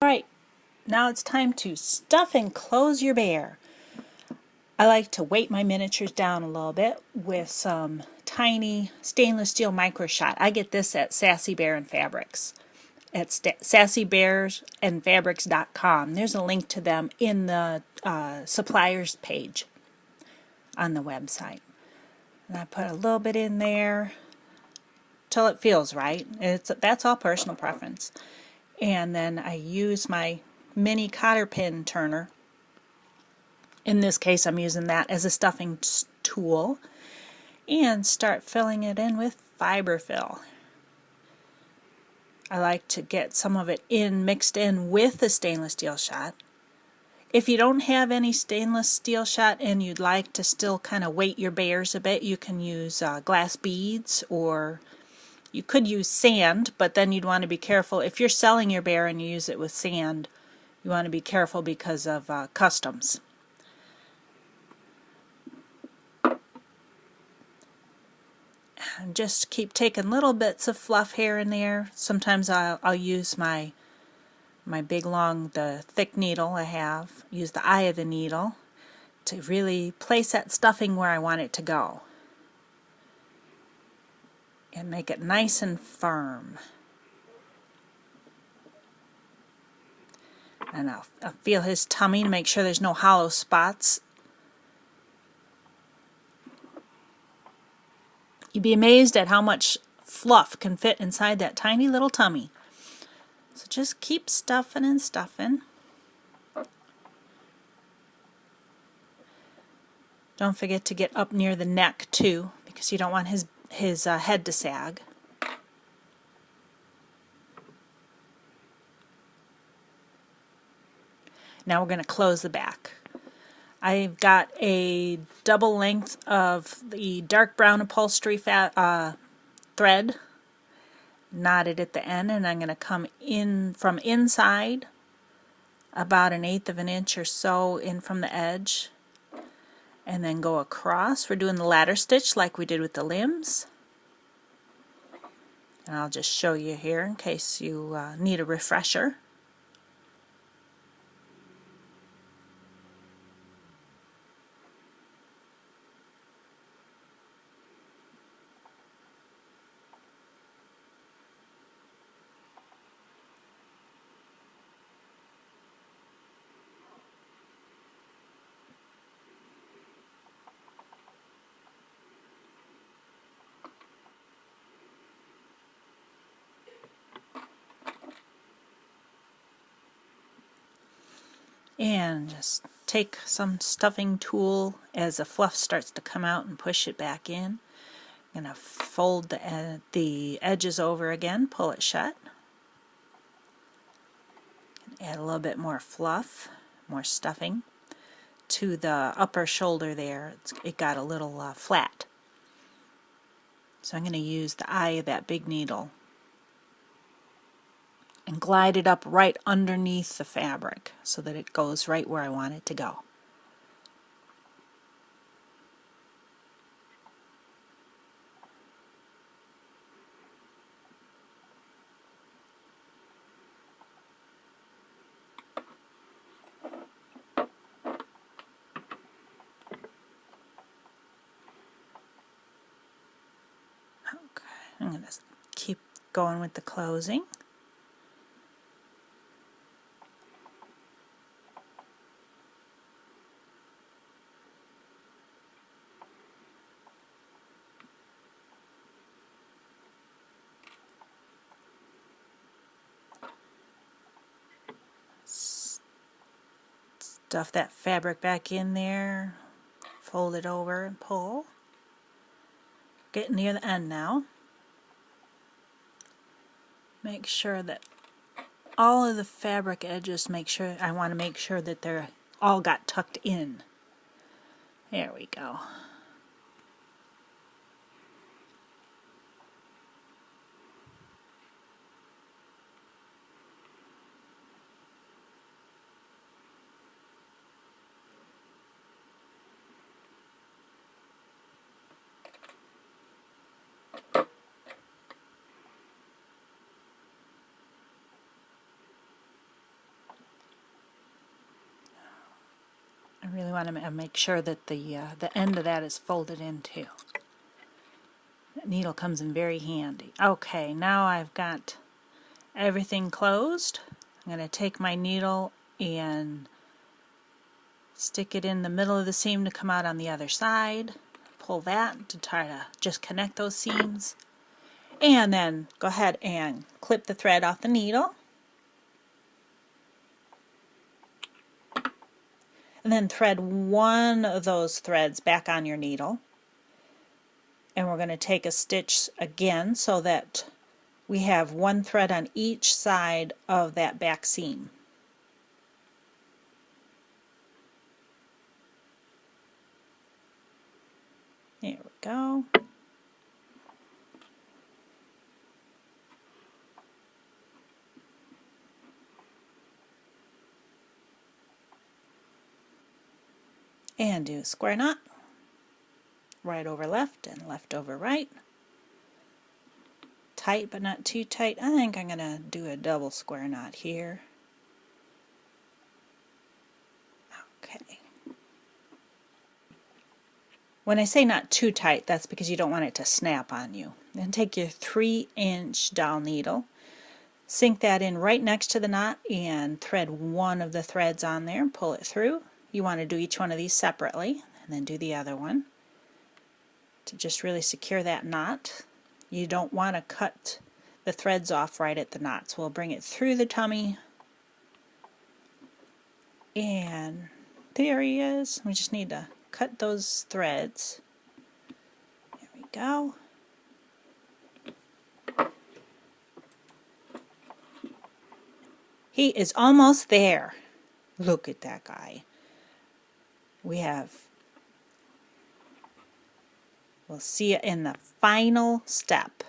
Alright, now it's time to stuff and close your bear. I like to weight my miniatures down a little bit with some tiny stainless steel micro shot. I get this at Sassy Bear and Fabrics at sassybearsandfabrics.com. There's a link to them in the suppliers page on the website. And I put a little bit in there till it feels right. That's all personal preference. And then I use my mini cotter pin turner. In this case, I'm using that as a stuffing tool, and start filling it in with fiber fill. I like to get some of it mixed in with the stainless steel shot. If you don't have any stainless steel shot and you'd like to still kind of weight your bears a bit, you can use glass beads, or you could use sand, but then you'd want to be careful. If you're selling your bear and you use it with sand, you want to be careful because of customs. And just keep taking little bits of fluff here and there. Sometimes I'll use my big long, the thick needle I have, use the eye of the needle to really place that stuffing where I want it to go. And make it nice and firm. And I'll feel his tummy to make sure there's no hollow spots. You'd be amazed at how much fluff can fit inside that tiny little tummy. So just keep stuffing and stuffing. Don't forget to get up near the neck too, because you don't want his head to sag. Now we're going to close the back. I've got a double length of the dark brown upholstery thread knotted at the end, and I'm going to come in from inside about 1/8 of an inch or so in from the edge, and then go across. We're doing the ladder stitch like we did with the limbs, and I'll just show you here in case you need a refresher. And just take some stuffing tool as the fluff starts to come out and push it back in. I'm going to fold the edges over again, pull it shut. Add a little bit more fluff, more stuffing to the upper shoulder there. It got a little flat. So I'm going to use the eye of that big needle and glide it up right underneath the fabric so that it goes right where I want it to go. Okay, I'm going to keep going with the closing. Stuff that fabric back in there, fold it over and pull. Getting near the end now. Make sure that all of the fabric edges, I want to make sure that they're all got tucked in. There we go. I really want to make sure that the end of that is folded in too. That needle comes in very handy. Okay, now I've got everything closed. I'm going to take my needle and stick it in the middle of the seam to come out on the other side. Pull that to try to just connect those seams. And then go ahead and clip the thread off the needle. And then thread one of those threads back on your needle. And we're going to take a stitch again so that we have one thread on each side of that back seam. There we go. And do a square knot. Right over left and left over right. Tight but not too tight. I think I'm going to do a double square knot here. Okay. When I say not too tight, that's because you don't want it to snap on you. Then take your 3-inch dowel needle, sink that in right next to the knot, and thread one of the threads on there and pull it through. You want to do each one of these separately, and then do the other one to just really secure that knot. You don't want to cut the threads off right at the knot, so we'll bring it through the tummy. And there he is. We just need to cut those threads. There we go. He is almost there. Look at that guy. We'll see you in the final step.